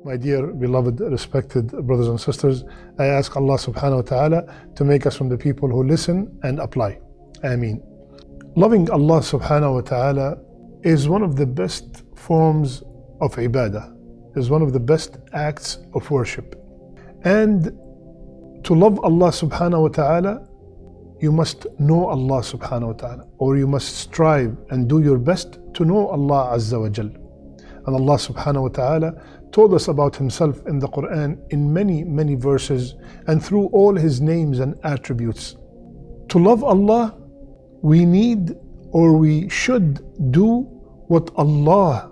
My dear, beloved, respected brothers and sisters, I ask Allah subhanahu wa ta'ala to make us from the people who listen and apply. Aamin. Loving Allah subhanahu wa ta'ala is one of the best forms of ibadah, is one of the best acts of worship. And to love Allah subhanahu wa ta'ala, you must know Allah subhanahu wa ta'ala, or you must strive and do your best to know Allah azza wa jal. And Allah subhanahu wa ta'ala told us about Himself in the Quran in many verses and through all His names and attributes. To love Allah, we need or we should do what Allah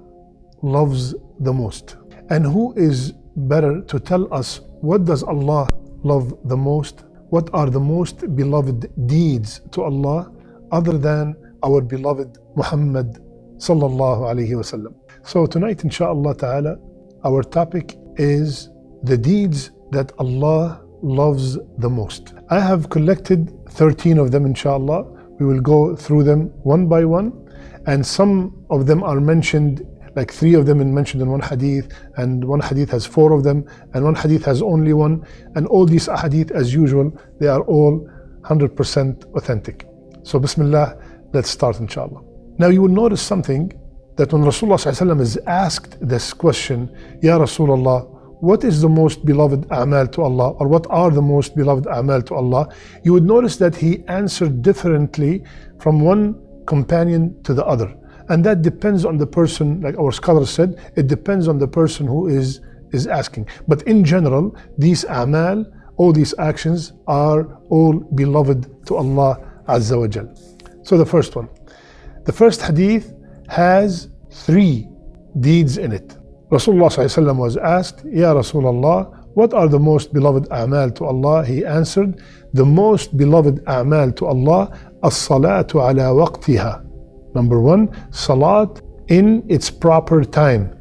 loves the most. And who is better to tell us what does Allah love the most? What are the most beloved deeds to Allah other than our beloved Muhammad sallallahu alayhi wasallam? So tonight, inshaAllah ta'ala, our topic is the deeds that Allah loves the most. I have collected 13 of them, inshaAllah. We will go through them one by one, and some of them are mentioned, like 3 of them are mentioned in one hadith, and one hadith has 4 of them, and one hadith has only 1, and all these hadith, as usual, they are all 100% authentic. So Bismillah, let's start inshaAllah. Now you will notice something, that when Rasulullah ﷺ is asked this question, Ya Rasulullah, what is the most beloved a'mal to Allah, or what are the most beloved a'mal to Allah? You would notice that he answered differently from one companion to the other. And that depends on the person, like our scholars said, it depends on the person who is asking. But in general, these a'mal, all these actions are all beloved to Allah Azza wa Jal. So the first one. The first hadith has 3 deeds in it. Rasulullah ﷺ was asked, Ya Rasulullah, what are the most beloved a'mal to Allah? He answered, the most beloved a'mal to Allah, as-salatu ala waqtiha. Number 1, salat in its proper time.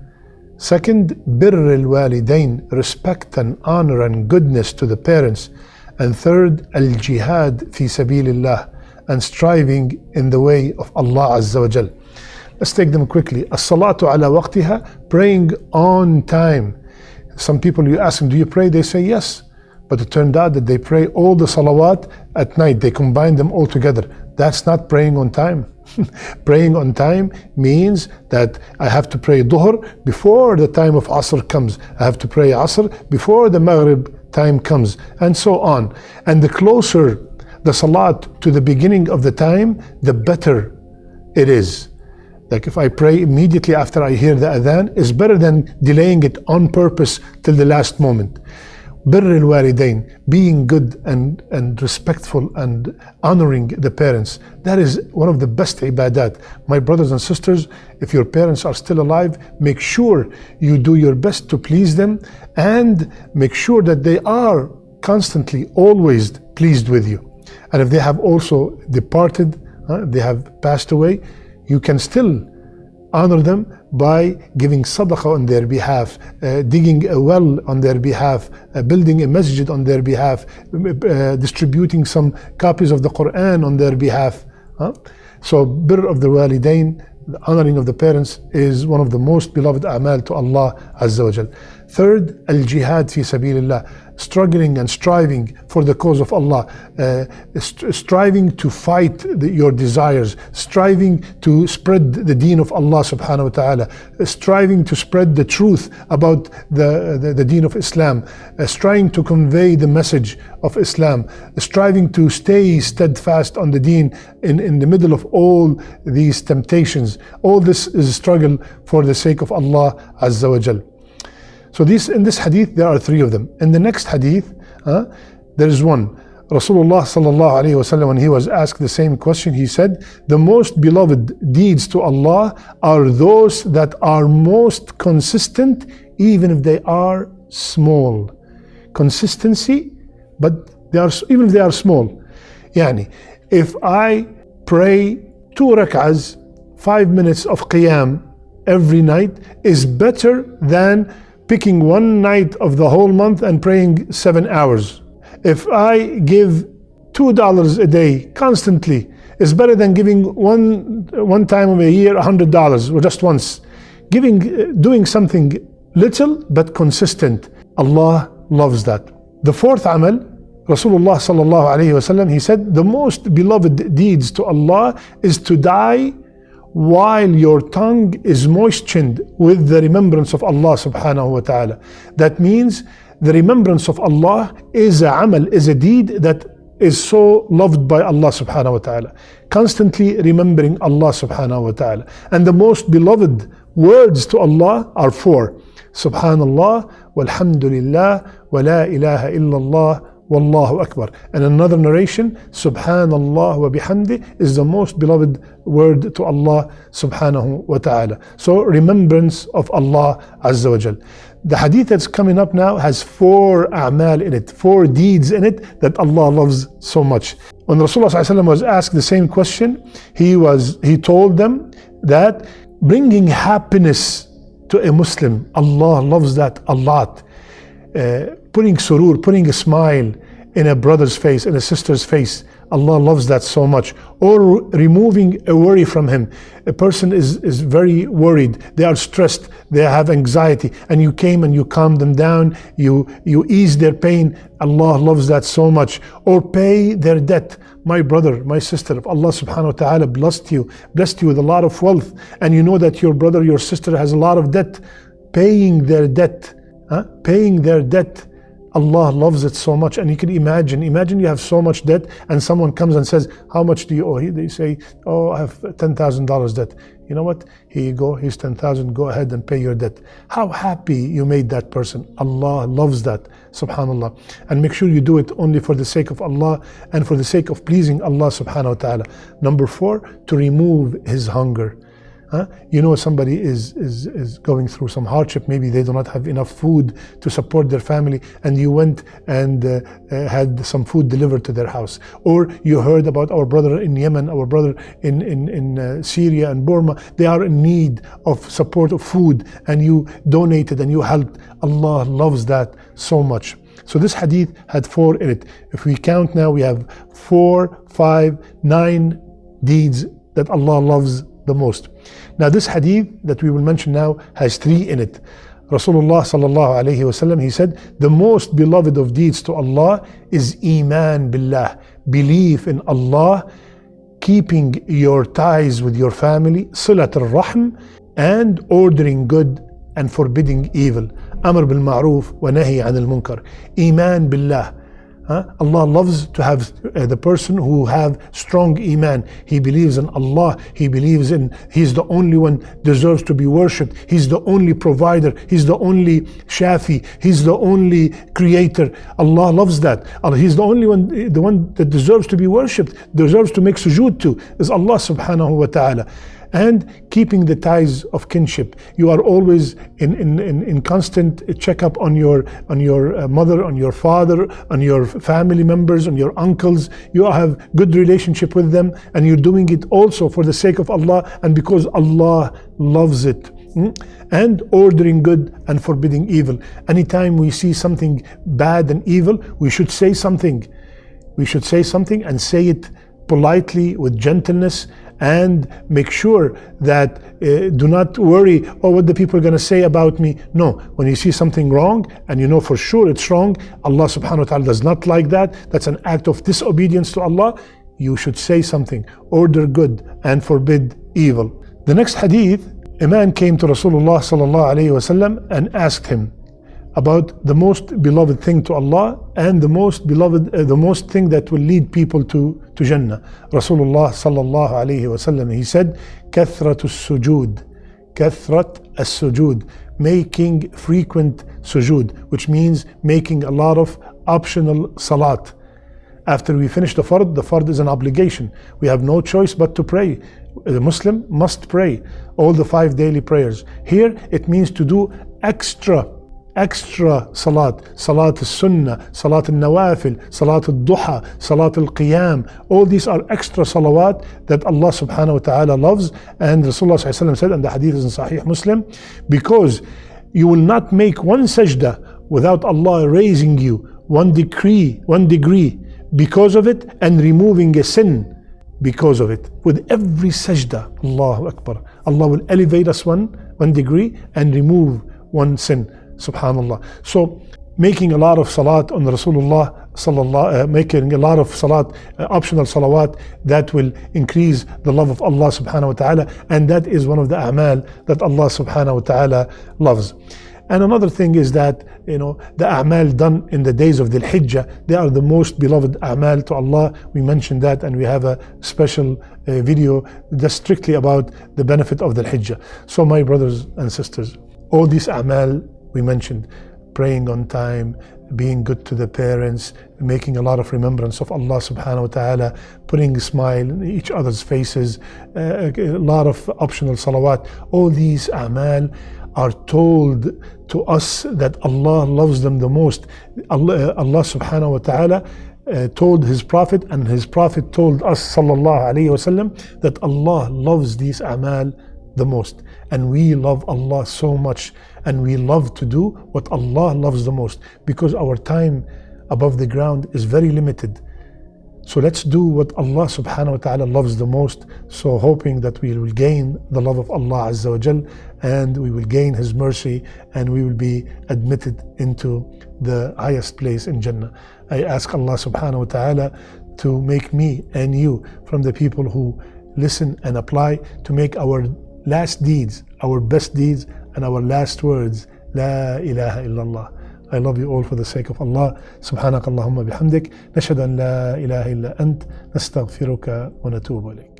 Second, birr al-walidain, respect and honor and goodness to the parents. And third, al-jihad fi sabilillah, and striving in the way of Allah Azza wa Jal. Let's take them quickly. As-salatu ala waqtiha, praying on time. Some people, you ask them, do you pray? They say yes. But it turned out that they pray all the salawat at night. They combine them all together. That's not praying on time. Praying on time means that I have to pray Dhuhr before the time of Asr comes. I have to pray Asr before the Maghrib time comes, and so on. And the closer the salat to the beginning of the time, the better it is. Like if I pray immediately after I hear the adhan, is better than delaying it on purpose till the last moment. Birr al-walidain, being good and respectful and honoring the parents. That is one of the best ibadat. My brothers and sisters, if your parents are still alive, make sure you do your best to please them, and make sure that they are constantly, always pleased with you. And if they have also departed, they have passed away, you can still honor them by giving sadaqah on their behalf, digging a well on their behalf, building a masjid on their behalf, distributing some copies of the Quran on their behalf. So birr of the walidain, the honoring of the parents, is one of the most beloved a'mal to Allah Azza wa Jal. Third, al-jihad fi sabilillah, struggling and striving for the cause of Allah, striving to fight your desires, striving to spread the deen of Allah subhanahu wa ta'ala, striving to spread the truth about the deen of Islam, striving to convey the message of Islam, striving to stay steadfast on the deen in the middle of all these temptations. All this is a struggle for the sake of Allah Azza wa Jal. So in this hadith, there are 3 of them. In the next hadith, there is one. Rasulullah sallallahu alayhi wa sallam, when he was asked the same question, he said, the most beloved deeds to Allah are those that are most consistent, even if they are small. Consistency, but even if they are small. Yani, if I pray 2 rak'ahs, 5 minutes of qiyam every night, is better than picking one night of the whole month and praying 7 hours. If I give $2 a day constantly, is better than giving one time of a year $100, or just once. Doing something little but consistent. Allah loves that. The fourth amal, Rasulullah sallallahu alayhi wasallam, he said, the most beloved deeds to Allah is to die while your tongue is moistened with the remembrance of Allah subhanahu wa ta'ala. That means the remembrance of Allah is a amal, is a deed that is so loved by Allah subhanahu wa ta'ala. Constantly remembering Allah subhanahu wa ta'ala. And the most beloved words to Allah are four. Subhanallah, walhamdulillah, wa la ilaha illallah, Wallahu Akbar. And another narration, Subhanallah wa bihamdi, is the most beloved word to Allah subhanahu wa ta'ala. So remembrance of Allah Azza wa Jal. The hadith that's coming up now has four a'mal in it, four deeds in it that Allah loves so much. When Rasulullah was asked the same question, he told them that bringing happiness to a Muslim, Allah loves that a lot. Putting surur, putting a smile in a brother's face, in a sister's face, Allah loves that so much. Or removing a worry from him. A person is very worried, they are stressed, they have anxiety, and you came and you calmed them down, you ease their pain. Allah loves that so much. Or pay their debt. My brother, my sister, if Allah subhanahu wa ta'ala blessed you with a lot of wealth, and you know that your brother, your sister has a lot of debt, paying their debt, Allah loves it so much. And you can imagine you have so much debt and someone comes and says, how much do you owe? They say, oh, I have $10,000 debt. You know what? Here you go, here's 10,000, go ahead and pay your debt. How happy you made that person. Allah loves that, subhanallah. And make sure you do it only for the sake of Allah and for the sake of pleasing Allah subhanahu wa ta'ala. Number 4, to remove his hunger. You know, somebody is going through some hardship, maybe they do not have enough food to support their family, and you went and had some food delivered to their house. Or you heard about our brother in Yemen, our brother in Syria and Burma, they are in need of support of food, and you donated and you helped. Allah loves that so much. So this hadith had 4 in it. If we count now, we have 4, 5, 9 deeds that Allah loves the most. Now this hadith that we will mention now has 3 in it. Rasulullah sallallahu alayhi wasallam, he said, the most beloved of deeds to Allah is Iman Billah, belief in Allah, keeping your ties with your family, Silat al-Rahm, and ordering good and forbidding evil. Amr bil Ma'ruf wa Nahi anil Munkar. Iman Billah. Allah loves to have the person who have strong iman. He believes in Allah. He believes He's the only one deserves to be worshipped. He's the only provider. He's the only shafi. He's the only creator. Allah loves that. He's the only one, the one that deserves to be worshipped, deserves to make sujood to, is Allah subhanahu wa ta'ala. And keeping the ties of kinship. You are always in constant checkup on your mother, on your father, on your family members, on your uncles. You have good relationship with them, and you're doing it also for the sake of Allah and because Allah loves it. And ordering good and forbidding evil. Anytime we see something bad and evil, we should say something. We should say something and say it politely, with gentleness, and make sure that do not worry, oh, what the people are going to say about me. No, when you see something wrong and you know for sure it's wrong, Allah subhanahu wa ta'ala does not like that. That's an act of disobedience to Allah. You should say something, order good and forbid evil. The next hadith, a man came to Rasulullah sallallahu alayhi wasallam and asked him about the most beloved thing to Allah and the most thing that will lead people to Jannah. Rasulullah sallallahu alayhi wasallam, he said, kathrat as-sujud, making frequent sujood, which means making a lot of optional salat. After we finish the fard is an obligation. We have no choice but to pray. The Muslim must pray all the 5 daily prayers. Here it means to do extra salat, salat al-sunnah, salat al-nawafil, salat al-duha, salat al-qiyam. All these are extra salawat that Allah subhanahu wa ta'ala loves. And Rasulullah sallallahu alayhi wa sallam said, and the hadith is in Sahih Muslim, because you will not make one sajda without Allah raising you one degree because of it, and removing a sin because of it. With every sajda, Allahu Akbar, Allah will elevate us one degree and remove one sin. Subhanallah. So making a lot of salat on Rasulullah sallallahu, making a lot of salat, optional salawat, that will increase the love of Allah subhanahu wa ta'ala, and that is one of the a'mal that Allah subhanahu wa ta'ala loves. And another thing is that, the a'mal done in the days of Dhul Hijjah, they are the most beloved a'mal to Allah. We mentioned that, and we have a special video just strictly about the benefit of Dhul Hijjah. So my brothers and sisters, all these a'mal we mentioned, praying on time, being good to the parents, making a lot of remembrance of Allah subhanahu wa ta'ala, putting a smile in each other's faces, a lot of optional salawat, all these a'mal are told to us that Allah loves them the most. Allah subhanahu wa ta'ala told His Prophet, and His Prophet told us sallallahu alayhi wasallam, that Allah loves these a'mal the most. And we love Allah so much, and we love to do what Allah loves the most, because our time above the ground is very limited. So let's do what Allah subhanahu wa ta'ala loves the most, so hoping that we will gain the love of Allah Azza wa Jal, and we will gain His mercy, and we will be admitted into the highest place in Jannah. I ask Allah subhanahu wa ta'ala to make me and you from the people who listen and apply, to make our last deeds our best deeds, and our last words, La ilaha illallah. I love you all for the sake of Allah. Subhanakallahumma bihamdik. Nashhadu an la ilaha illa ant. Nastaghfiruka wa natubu ilayk.